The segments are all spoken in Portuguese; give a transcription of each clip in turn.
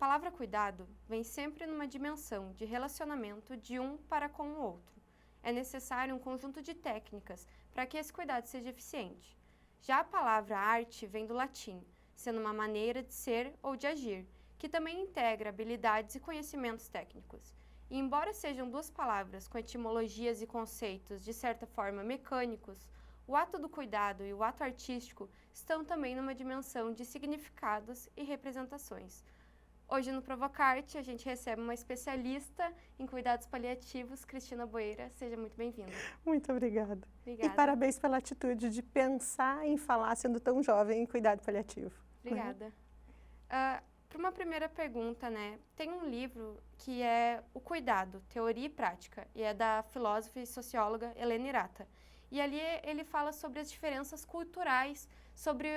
palavra cuidado vem sempre numa dimensão de relacionamento de um para com o outro. É necessário um conjunto de técnicas para que esse cuidado seja eficiente. Já a palavra arte vem do latim, sendo uma maneira de ser ou de agir, que também integra habilidades e conhecimentos técnicos. E embora sejam duas palavras com etimologias e conceitos de certa forma mecânicos, o ato do cuidado e o ato artístico estão também numa dimensão de significados e representações. Hoje no Provocarte a gente recebe uma especialista em cuidados paliativos, Cristina Boeira. Seja muito bem-vinda. Muito obrigada. Obrigada. E parabéns pela atitude de pensar em falar, sendo tão jovem, em cuidado paliativo. Obrigada. Para uma primeira pergunta, né, tem um livro que é O Cuidado, Teoria e Prática, e é da filósofa e socióloga Helena Irata. E ali ele fala sobre as diferenças culturais, sobre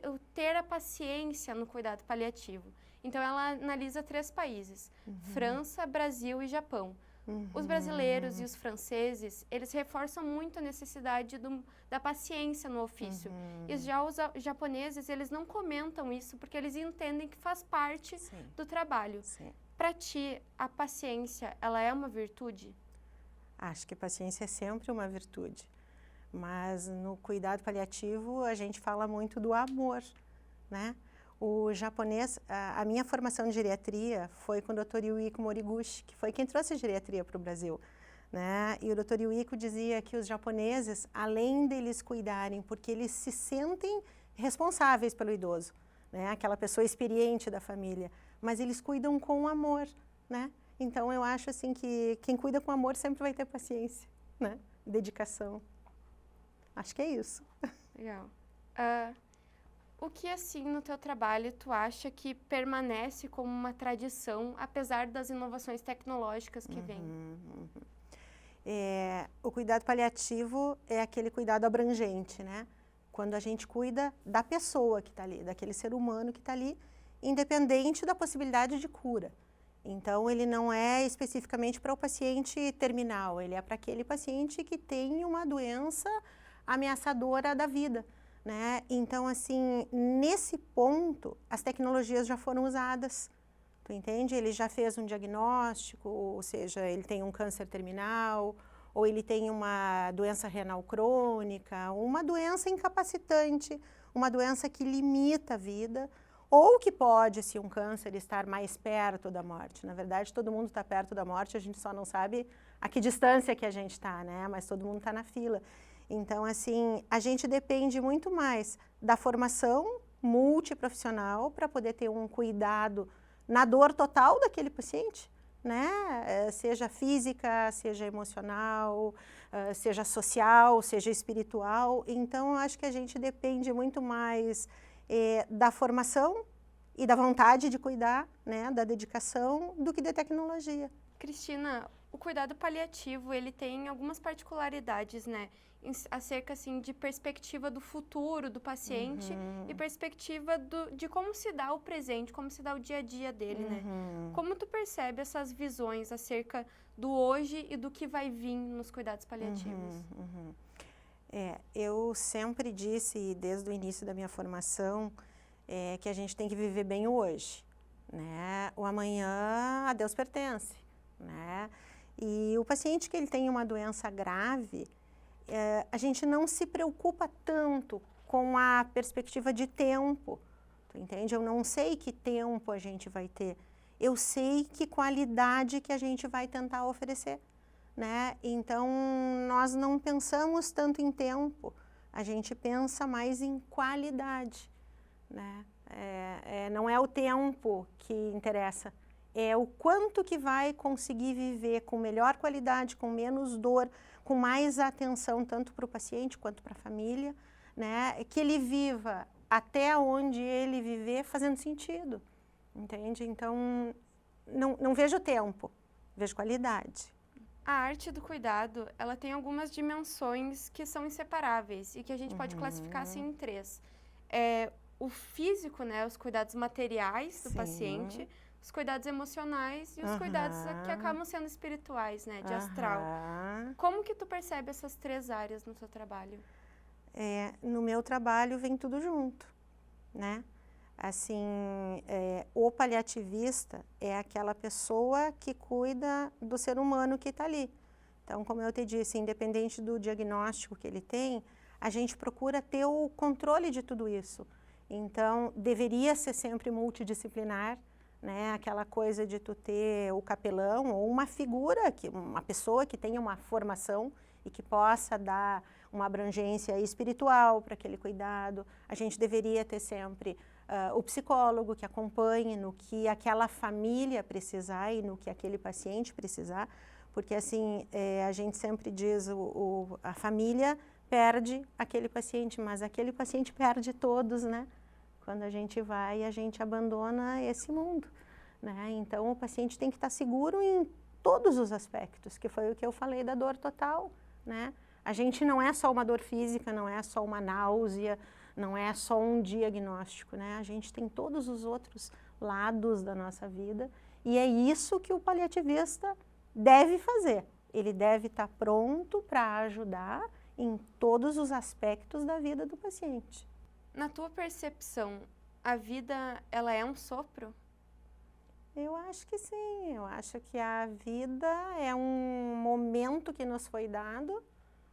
o ter a paciência no cuidado paliativo. Então ela analisa 3 países, França, Brasil e Japão. Os brasileiros e os franceses, eles reforçam muito a necessidade da paciência no ofício. E já os japoneses, eles não comentam isso porque eles entendem que faz parte do trabalho. Para ti, a paciência, ela é uma virtude? Acho que a paciência é sempre uma virtude. Mas no cuidado paliativo a gente fala muito do amor, né? O japonês, a minha formação de geriatria foi com o Dr. Yuiko Moriguchi, que foi quem trouxe a geriatria para o Brasil, né? E o Dr. Yuiko dizia que os japoneses, além deles cuidarem, porque eles se sentem responsáveis pelo idoso, né? Aquela pessoa experiente da família, mas eles cuidam com amor, né? Então eu acho assim que quem cuida com amor sempre vai ter paciência, né? Dedicação. Acho que é isso. Legal. O que, assim, no teu trabalho, tu acha que permanece como uma tradição, apesar das inovações tecnológicas que vêm? O cuidado paliativo é aquele cuidado abrangente, né? Quando a gente cuida da pessoa que está ali, daquele ser humano que está ali, independente da possibilidade de cura. Então, ele não é especificamente para o paciente terminal, ele é para aquele paciente que tem uma doença ameaçadora da vida, né? Então, assim, nesse ponto, as tecnologias já foram usadas, tu entende? Ele já fez um diagnóstico, ou seja, ele tem um câncer terminal, ou ele tem uma doença renal crônica, uma doença incapacitante, uma doença que limita a vida, ou que pode, se um câncer, estar mais perto da morte. Na verdade, todo mundo está perto da morte, a gente só não sabe a que distância que a gente está, né? Mas todo mundo está na fila. Então, assim, a gente depende muito mais da formação multiprofissional para poder ter um cuidado na dor total daquele paciente, né? Seja física, seja emocional, seja social, seja espiritual. Então, eu acho que a gente depende muito mais da formação e da vontade de cuidar, né? Da dedicação, do que da tecnologia. Cristina, o cuidado paliativo, ele tem algumas particularidades, né? Acerca, assim, de perspectiva do futuro do paciente e perspectiva de como se dá o presente, como se dá o dia a dia dele, né? Como tu percebe essas visões acerca do hoje e do que vai vir nos cuidados paliativos? Eu sempre disse, desde o início da minha formação, que a gente tem que viver bem o hoje, né? O amanhã a Deus pertence, né? E o paciente que ele tem uma doença grave, a gente não se preocupa tanto com a perspectiva de tempo, tu entende? Eu não sei que tempo a gente vai ter, eu sei que qualidade que a gente vai tentar oferecer, né? Então, nós não pensamos tanto em tempo, a gente pensa mais em qualidade, né? Não é o tempo que interessa, é o quanto que vai conseguir viver com melhor qualidade, com menos dor, com mais atenção tanto para o paciente quanto para a família, né? Que ele viva até onde ele viver fazendo sentido, entende? Então, não vejo tempo, vejo qualidade. A arte do cuidado, ela tem algumas dimensões que são inseparáveis e que a gente pode classificar assim em 3. O físico, né, os cuidados materiais do paciente, os cuidados emocionais e os cuidados que acabam sendo espirituais, né, de astral. Como que tu percebe essas 3 áreas no teu trabalho? No meu trabalho vem tudo junto, né? Assim, o paliativista é aquela pessoa que cuida do ser humano que está ali. Então, como eu te disse, independente do diagnóstico que ele tem, a gente procura ter o controle de tudo isso. Então, deveria ser sempre multidisciplinar, né? Aquela coisa de tu ter o capelão ou uma figura, uma pessoa que tenha uma formação e que possa dar uma abrangência espiritual para aquele cuidado. A gente deveria ter sempre o psicólogo que acompanhe no que aquela família precisar e no que aquele paciente precisar, porque assim, a gente sempre diz, a família perde aquele paciente, mas aquele paciente perde todos, né? Quando a gente vai, a gente abandona esse mundo, né? Então, o paciente tem que estar seguro em todos os aspectos, que foi o que eu falei da dor total, né? A gente não é só uma dor física, não é só uma náusea, não é só um diagnóstico, né? A gente tem todos os outros lados da nossa vida e é isso que o paliativista deve fazer. Ele deve estar pronto para ajudar em todos os aspectos da vida do paciente. Na tua percepção, a vida, ela é um sopro? Eu acho que sim, eu acho que a vida é um momento que nos foi dado,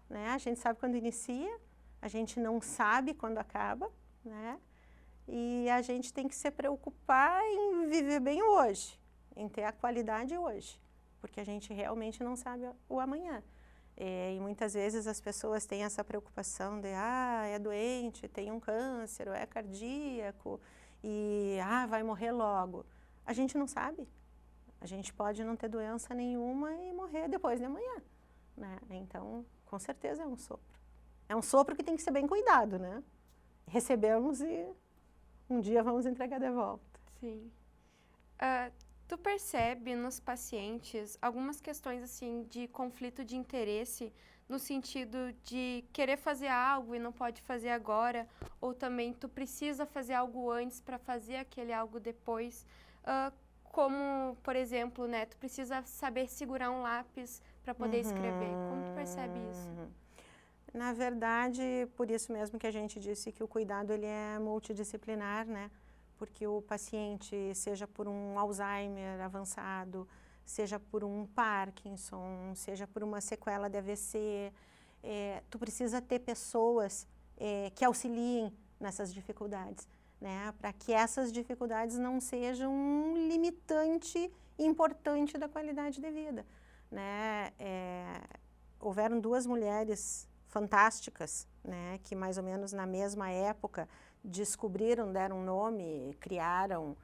né? A gente sabe quando inicia, a gente não sabe quando acaba, né? E a gente tem que se preocupar em viver bem hoje, em ter a qualidade hoje, porque a gente realmente não sabe o amanhã. E muitas vezes as pessoas têm essa preocupação de, é doente, tem um câncer, ou é cardíaco, e, vai morrer logo. A gente não sabe. A gente pode não ter doença nenhuma e morrer depois de amanhã, né? Então, com certeza é um sopro. É um sopro que tem que ser bem cuidado, né? Recebemos e um dia vamos entregar de volta. Sim. Tu percebe nos pacientes algumas questões assim de conflito de interesse no sentido de querer fazer algo e não pode fazer agora, ou também tu precisa fazer algo antes para fazer aquele algo depois, como, por exemplo, né, tu precisa saber segurar um lápis para poder escrever. Como tu percebe isso? Na verdade, por isso mesmo que a gente disse que o cuidado ele é multidisciplinar, né? Porque o paciente, seja por um Alzheimer avançado, seja por um Parkinson, seja por uma sequela de AVC, tu precisa ter pessoas que auxiliem nessas dificuldades, né? Para que essas dificuldades não sejam um limitante importante da qualidade de vida, né? Houveram duas mulheres fantásticas, né? Que mais ou menos na mesma época descobriram, deram nome, criaram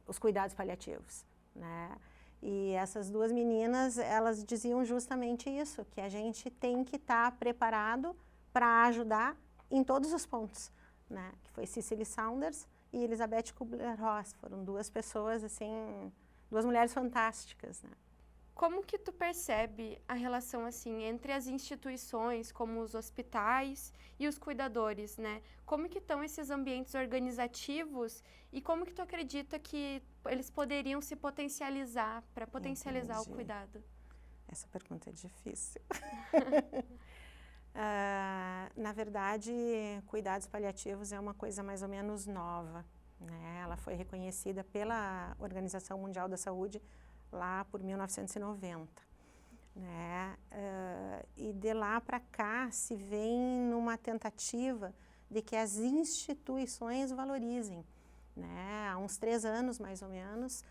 os cuidados paliativos, né? E essas duas meninas, elas diziam justamente isso, que a gente tem que estar preparado para ajudar em todos os pontos, né? Que foi Cicely Saunders e Elizabeth Kubler-Ross, foram duas pessoas, assim, duas mulheres fantásticas, né? Como que tu percebe a relação, assim, entre as instituições, como os hospitais e os cuidadores, né? Como que estão esses ambientes organizativos e como que tu acredita que eles poderiam se potencializar para potencializar o cuidado? Essa pergunta é difícil. Na verdade, cuidados paliativos é uma coisa mais ou menos nova, né? Ela foi reconhecida pela Organização Mundial da Saúde lá por 1990, né? E de lá para cá se vem numa tentativa de que as instituições valorizem, né? Há uns 3 anos, mais ou menos,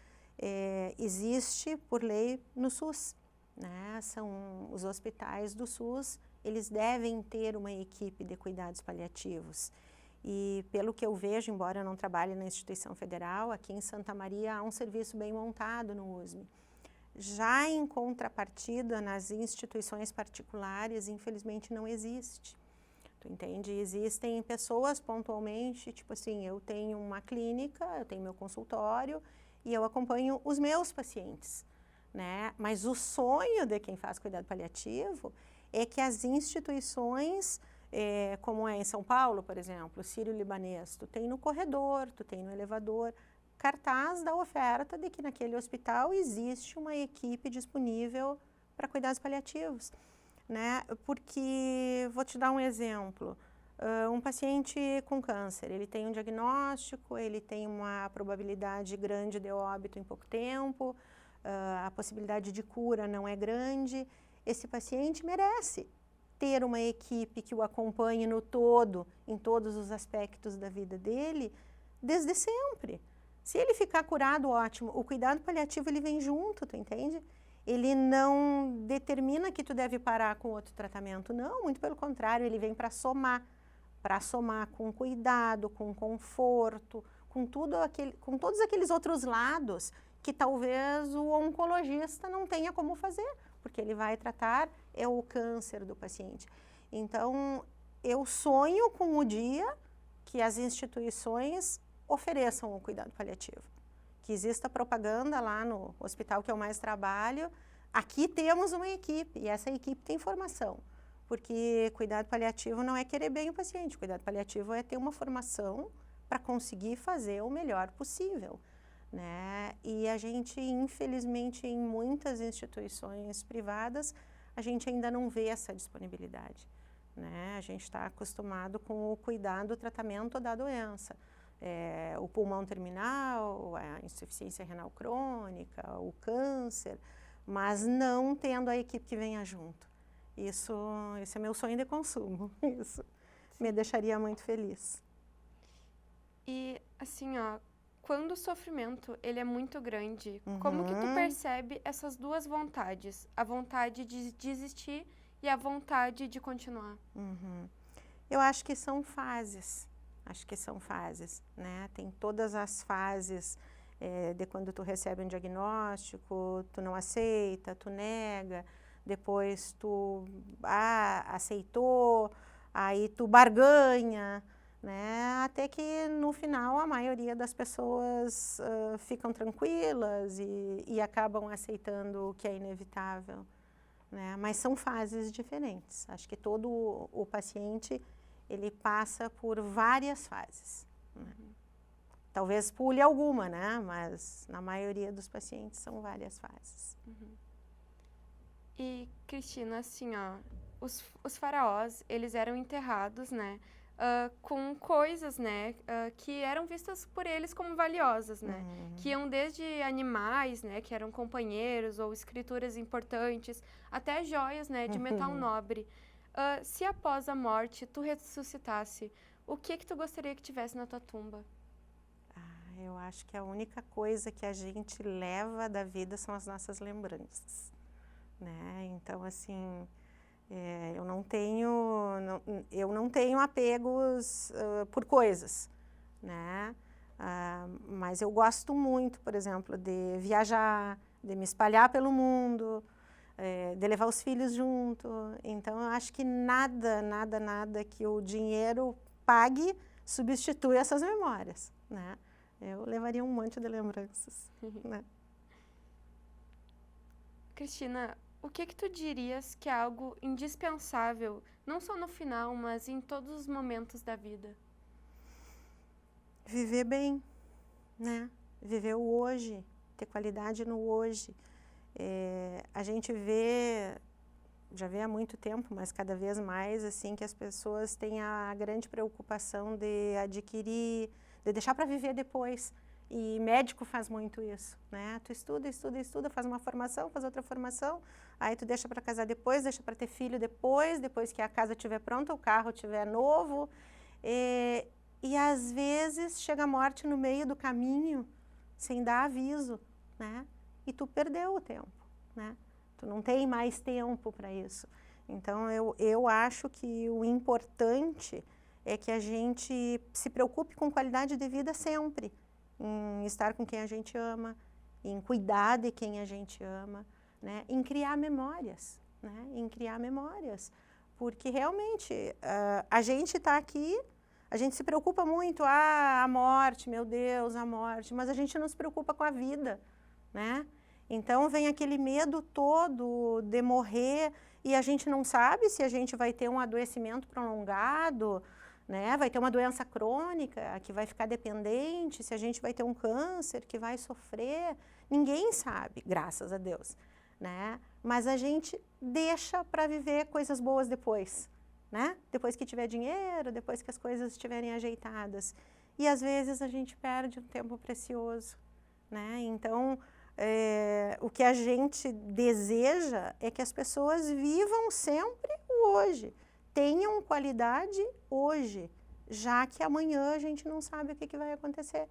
existe por lei no SUS, né? São os hospitais do SUS, eles devem ter uma equipe de cuidados paliativos. E pelo que eu vejo, embora eu não trabalhe na instituição federal, aqui em Santa Maria há um serviço bem montado no USME. Já em contrapartida, nas instituições particulares, infelizmente não existe. Tu entende? Existem pessoas pontualmente, tipo assim, eu tenho uma clínica, eu tenho meu consultório e eu acompanho os meus pacientes, né? Mas o sonho de quem faz cuidado paliativo é que as instituições, como é em São Paulo, por exemplo, Sírio-Libanês, tu tem no corredor, tu tem no elevador, cartaz da oferta de que naquele hospital existe uma equipe disponível para cuidados paliativos, né? Porque, vou te dar um exemplo, Um paciente com câncer, ele tem um diagnóstico, ele tem uma probabilidade grande de óbito em pouco tempo, a possibilidade de cura não é grande. Esse paciente merece ter uma equipe que o acompanhe no todo, em todos os aspectos da vida dele, desde sempre. Se ele ficar curado, ótimo. O cuidado paliativo, ele vem junto, tu entende? Ele não determina que tu deve parar com outro tratamento, não, muito pelo contrário, ele vem para somar com cuidado, com conforto, com todos aqueles outros lados que talvez o oncologista não tenha como fazer, porque ele vai tratar o câncer do paciente. Então, eu sonho com o dia que as instituições ofereçam o cuidado paliativo, que exista propaganda lá no hospital que eu mais trabalho, aqui temos uma equipe, e essa equipe tem formação. Porque cuidado paliativo não é querer bem o paciente, cuidado paliativo é ter uma formação para conseguir fazer o melhor possível, né? E a gente, infelizmente, em muitas instituições privadas, a gente ainda não vê essa disponibilidade, né? A gente está acostumado com o cuidado, o tratamento da doença. O pulmão terminal, a insuficiência renal crônica, o câncer, mas não tendo a equipe que venha junto. Esse é meu sonho de consumo, isso me deixaria muito feliz. E assim, ó, quando o sofrimento ele é muito grande, como que tu percebe essas duas vontades? A vontade de desistir e a vontade de continuar? Eu acho que são fases, né? Tem todas as fases de quando tu recebe um diagnóstico, tu não aceita, tu nega, depois tu aceitou, aí tu barganha, né? Até que no final a maioria das pessoas ficam tranquilas e acabam aceitando o que é inevitável, né? Mas são fases diferentes. Acho que todo o paciente ele passa por várias fases, né? Talvez pule alguma, né? Mas na maioria dos pacientes são várias fases. E, Cristina, assim, ó, os faraós, eles eram enterrados, né, com coisas, né, que eram vistas por eles como valiosas, né, que iam desde animais, né, que eram companheiros ou escrituras importantes, até joias, né, de metal nobre. Se após a morte tu ressuscitasse, o que tu gostaria que tivesse na tua tumba? Eu acho que a única coisa que a gente leva da vida são as nossas lembranças, né? Então, assim, eu não tenho apegos por coisas, né? Mas eu gosto muito, por exemplo, de viajar, de me espalhar pelo mundo, de levar os filhos junto. Então, eu acho que nada que o dinheiro pague substitui essas memórias, né? Eu levaria um monte de lembranças, né? Cristina, o que tu dirias que é algo indispensável, não só no final, mas em todos os momentos da vida? Viver bem, né? Viver o hoje, ter qualidade no hoje. A gente já vê há muito tempo, mas cada vez mais, assim, que as pessoas têm a grande preocupação de adquirir, de deixar para viver depois. E médico faz muito isso, né? Tu estuda, faz uma formação, faz outra formação, aí tu deixa para casar depois, deixa para ter filho depois que a casa estiver pronta, o carro estiver novo. E às vezes chega a morte no meio do caminho, sem dar aviso, né? E tu perdeu o tempo, né? Tu não tem mais tempo para isso. Então, eu acho que o importante é que a gente se preocupe com qualidade de vida sempre, em estar com quem a gente ama, em cuidar de quem a gente ama, né? Em criar memórias, né? Em criar memórias. Porque realmente a gente está aqui, a gente se preocupa muito, a morte, meu Deus, a morte, mas a gente não se preocupa com a vida, né? Então vem aquele medo todo de morrer e a gente não sabe se a gente vai ter um adoecimento prolongado, né? Vai ter uma doença crônica que vai ficar dependente, se a gente vai ter um câncer que vai sofrer, ninguém sabe, graças a Deus, né? Mas a gente deixa para viver coisas boas depois, né? Depois que tiver dinheiro, depois que as coisas estiverem ajeitadas. E às vezes a gente perde um tempo precioso, né? Então, o que a gente deseja é que as pessoas vivam sempre o hoje, tenham qualidade hoje, já que amanhã a gente não sabe o que vai acontecer.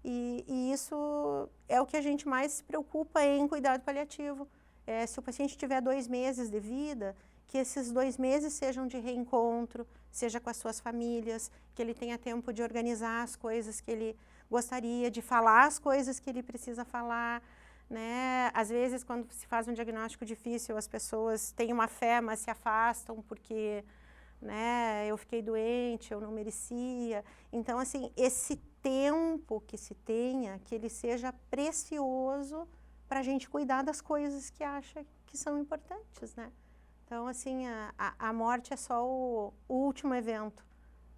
E isso é o que a gente mais se preocupa em cuidado paliativo. Se o paciente tiver 2 meses de vida, que esses 2 meses sejam de reencontro, seja com as suas famílias, que ele tenha tempo de organizar as coisas que ele gostaria, de falar as coisas que ele precisa falar, né? Às vezes, quando se faz um diagnóstico difícil, as pessoas têm uma fé, mas se afastam porque, né, eu fiquei doente, eu não merecia. Então, assim, esse tempo que se tenha, que ele seja precioso para a gente cuidar das coisas que acha que são importantes, né? Então, assim, a morte é só o último evento,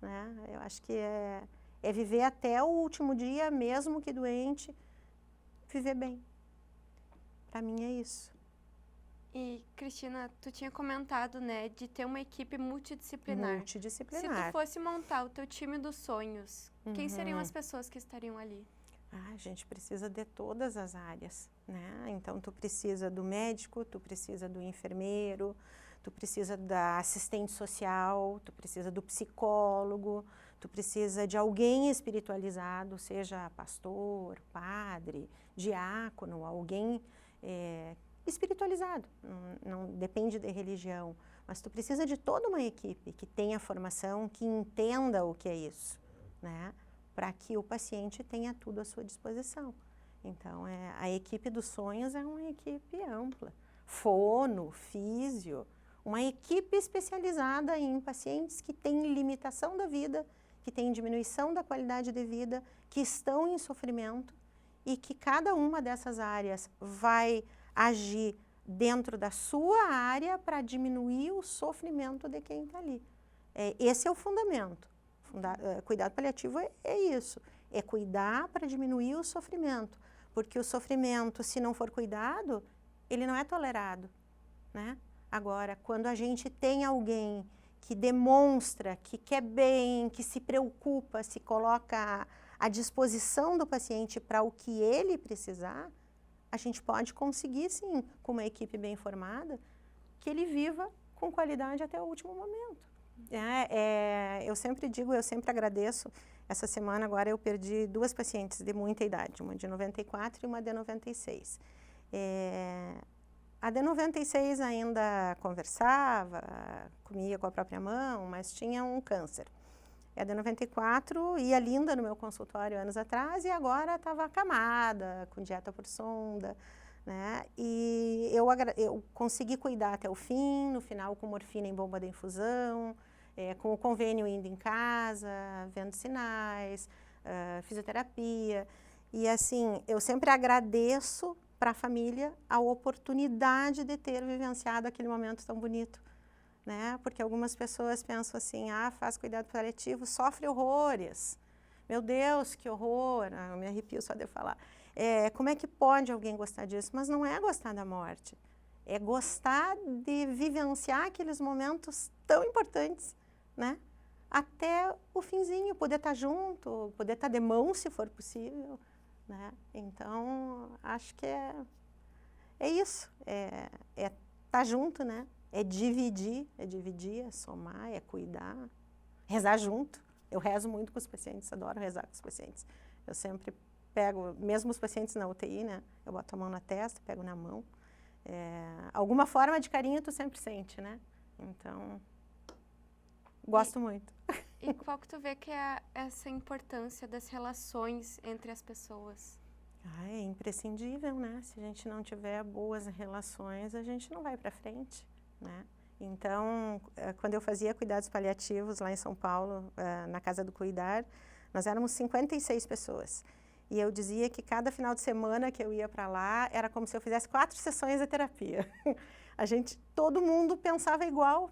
né? Eu acho que é viver até o último dia, mesmo que doente, viver bem. Para mim é isso. E, Cristina, tu tinha comentado, né, de ter uma equipe multidisciplinar. Multidisciplinar. Se tu fosse montar o teu time dos sonhos, quem seriam as pessoas que estariam ali? A gente precisa de todas as áreas, né? Então, tu precisa do médico, tu precisa do enfermeiro, tu precisa da assistente social, tu precisa do psicólogo, tu precisa de alguém espiritualizado, seja pastor, padre, diácono, alguém espiritualizado, não depende de religião, mas tu precisa de toda uma equipe que tenha formação, que entenda o que é isso, né? Para que o paciente tenha tudo à sua disposição. Então, a equipe dos sonhos é uma equipe ampla. Fono, físio, uma equipe especializada em pacientes que têm limitação da vida, que têm diminuição da qualidade de vida, que estão em sofrimento e que cada uma dessas áreas vai agir dentro da sua área para diminuir o sofrimento de quem está ali. Esse é o fundamento. Cuidado paliativo é isso, é cuidar para diminuir o sofrimento, porque o sofrimento, se não for cuidado, ele não é tolerado, né? Agora, quando a gente tem alguém que demonstra que quer bem, que se preocupa, se coloca à disposição do paciente para o que ele precisar, a gente pode conseguir, sim, com uma equipe bem formada, que ele viva com qualidade até o último momento. Eu sempre digo, eu sempre agradeço. Essa semana agora eu perdi 2 pacientes de muita idade, uma de 94 e uma de 96. A de 96 ainda conversava, comia com a própria mão, mas tinha um câncer. A de 94 ia linda no meu consultório anos atrás e agora estava acamada, com dieta por sonda, né? E eu consegui cuidar até o fim, no final com morfina em bomba de infusão, com o convênio indo em casa, vendo sinais, fisioterapia. E assim, eu sempre agradeço para a família a oportunidade de ter vivenciado aquele momento tão bonito, né? Porque algumas pessoas pensam assim, faz cuidado paliativo, sofre horrores. Meu Deus, que horror, eu me arrepio só de falar. Como é que pode alguém gostar disso? Mas não é gostar da morte, é gostar de vivenciar aqueles momentos tão importantes, né? Até o finzinho, poder estar junto, poder estar de mão se for possível, né? Então, acho que é isso, estar junto, né? É dividir, é somar, é cuidar, rezar junto. Eu rezo muito com os pacientes, adoro rezar com os pacientes. Eu sempre pego, mesmo os pacientes na UTI, né? Eu boto a mão na testa, pego na mão. Alguma forma de carinho tu sempre sente, né? Então, gosto muito. E qual que tu vê que é essa importância das relações entre as pessoas? É imprescindível, né? Se a gente não tiver boas relações, a gente não vai para frente, né? Então, quando eu fazia cuidados paliativos lá em São Paulo, na Casa do Cuidar, nós éramos 56 pessoas. E eu dizia que cada final de semana que eu ia para lá, era como se eu fizesse 4 sessões de terapia. Todo mundo pensava igual,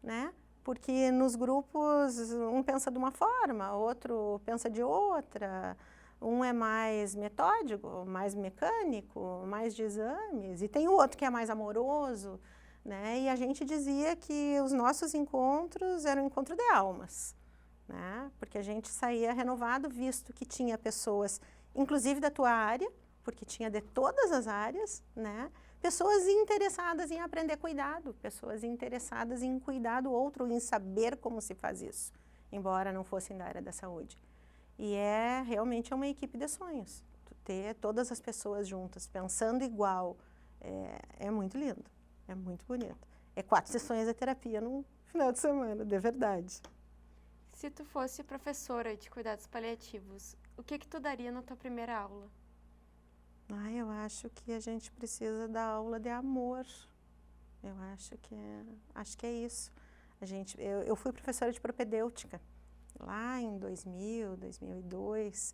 né? Porque nos grupos, um pensa de uma forma, outro pensa de outra, um é mais metódico, mais mecânico, mais de exames, e tem o outro que é mais amoroso, né? E a gente dizia que os nossos encontros eram um encontro de almas, né? Porque a gente saía renovado, visto que tinha pessoas, inclusive da tua área, porque tinha de todas as áreas, né? Pessoas interessadas em aprender cuidado, pessoas interessadas em cuidar do outro, em saber como se faz isso, embora não fossem da área da saúde. E realmente uma equipe de sonhos. Tu ter todas as pessoas juntas, pensando igual, é muito lindo, é muito bonito. É 4 sessões de terapia no final de semana, de verdade. Se tu fosse professora de cuidados paliativos, o que tu daria na tua primeira aula? Eu acho que a gente precisa dar aula de amor. Eu acho que é isso. Eu fui professora de propedêutica lá em 2000, 2002,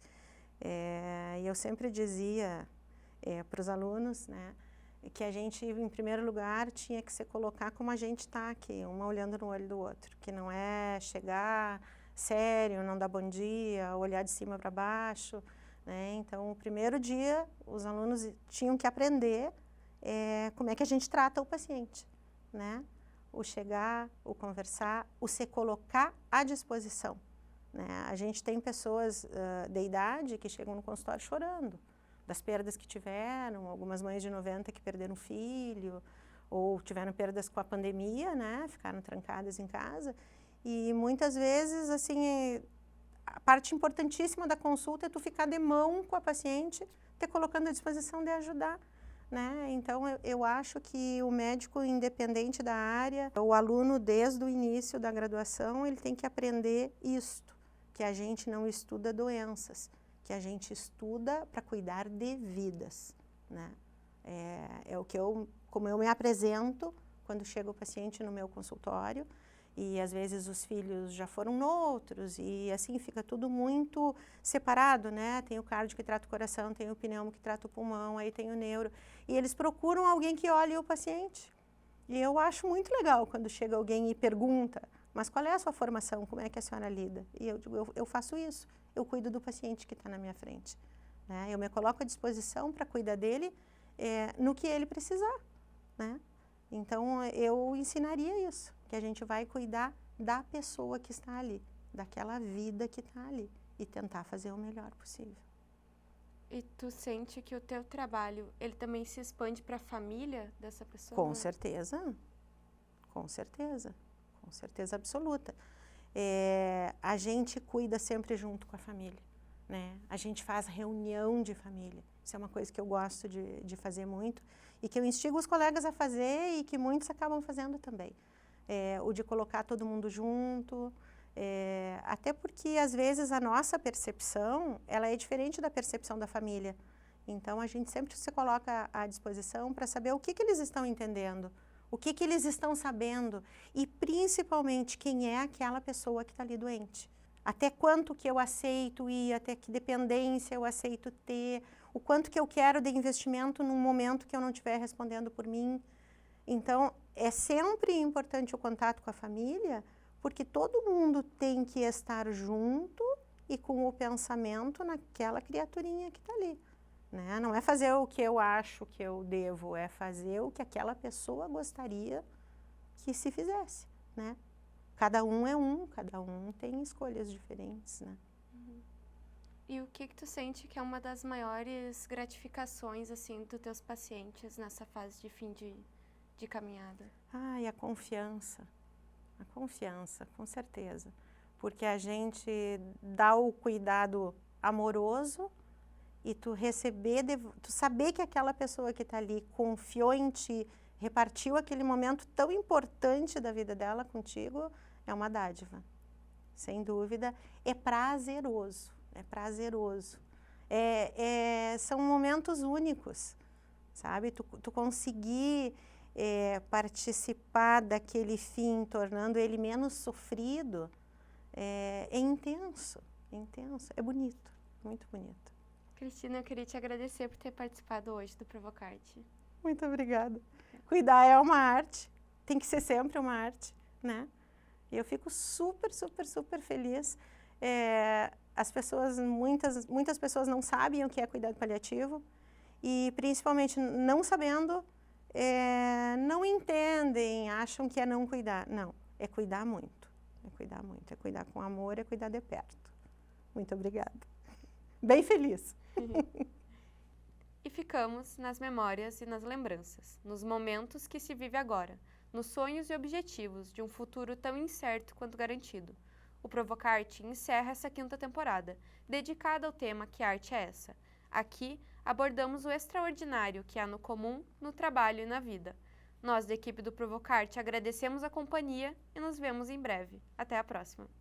e eu sempre dizia para os alunos, né, que a gente, em primeiro lugar, tinha que se colocar como a gente está aqui, uma olhando no olho do outro, que não é chegar sério, não dar bom dia, olhar de cima para baixo, né? Então, o primeiro dia, os alunos tinham que aprender como é que a gente trata o paciente, né? O chegar, o conversar, o se colocar à disposição, né? A gente tem pessoas de idade que chegam no consultório chorando das perdas que tiveram, algumas mães de 90 que perderam filho, ou tiveram perdas com a pandemia, né? Ficaram trancadas em casa. E muitas vezes, assim, a parte importantíssima da consulta é tu ficar de mão com a paciente, te colocando à disposição de ajudar, né? Então, eu acho que o médico, independente da área, o aluno, desde o início da graduação, ele tem que aprender isto, que a gente não estuda doenças, que a gente estuda para cuidar de vidas, né? Como eu me apresento quando chega o paciente no meu consultório, e às vezes os filhos já foram noutros, e assim fica tudo muito separado, né? Tem o cardio que trata o coração, tem o pneumo que trata o pulmão, aí tem o neuro, e eles procuram alguém que olhe o paciente. E eu acho muito legal quando chega alguém e pergunta, mas qual é a sua formação, como é que a senhora lida? E eu digo, eu faço isso, eu cuido do paciente que está na minha frente, né? Eu me coloco à disposição para cuidar dele no que ele precisar, né? Então, eu ensinaria isso, que a gente vai cuidar da pessoa que está ali, daquela vida que está ali, e tentar fazer o melhor possível. E tu sente que o teu trabalho, ele também se expande para a família dessa pessoa? Com certeza, com certeza, com certeza absoluta. A gente cuida sempre junto com a família, né? A gente faz reunião de família. Isso é uma coisa que eu gosto de fazer muito e que eu instigo os colegas a fazer e que muitos acabam fazendo também. O de colocar todo mundo junto, até porque às vezes a nossa percepção, ela é diferente da percepção da família. Então a gente sempre se coloca à disposição para saber o que eles estão entendendo, o que eles estão sabendo e principalmente quem é aquela pessoa que está ali doente. Até quanto que eu aceito ir, até que dependência eu aceito ter, o quanto que eu quero de investimento num momento que eu não estiver respondendo por mim. Então, é sempre importante o contato com a família, porque todo mundo tem que estar junto e com o pensamento naquela criaturinha que está ali, né? Não é fazer o que eu acho que eu devo, é fazer o que aquela pessoa gostaria que se fizesse, né? Cada um, cada um tem escolhas diferentes, né? Uhum. E o que tu sente que é uma das maiores gratificações, assim, dos teus pacientes nessa fase de fim de caminhada? E a confiança, com certeza. Porque a gente dá o cuidado amoroso e tu saber que aquela pessoa que está ali confiou em ti, repartiu aquele momento tão importante da vida dela contigo, é uma dádiva. Sem dúvida, é prazeroso, é prazeroso. São momentos únicos, sabe? Tu conseguir participar daquele fim, tornando ele menos sofrido, é intenso, é bonito, muito bonito. Cristina, eu queria te agradecer por ter participado hoje do Provocarte. Muito obrigada. Cuidar é uma arte, tem que ser sempre uma arte, né? E eu fico super, super, super feliz. As pessoas, muitas pessoas não sabem o que é cuidado paliativo e, principalmente, não sabendo, não entendem, acham que é não cuidar. Não, é cuidar muito. É cuidar muito. É cuidar com amor, é cuidar de perto. Muito obrigada. Bem feliz. E ficamos nas memórias e nas lembranças, nos momentos que se vive agora, nos sonhos e objetivos de um futuro tão incerto quanto garantido. O Provocarte encerra essa 5ª temporada, dedicada ao tema Que Arte é Essa? Aqui, abordamos o extraordinário que há no comum, no trabalho e na vida. Nós, da equipe do Provocarte, agradecemos a companhia e nos vemos em breve. Até a próxima!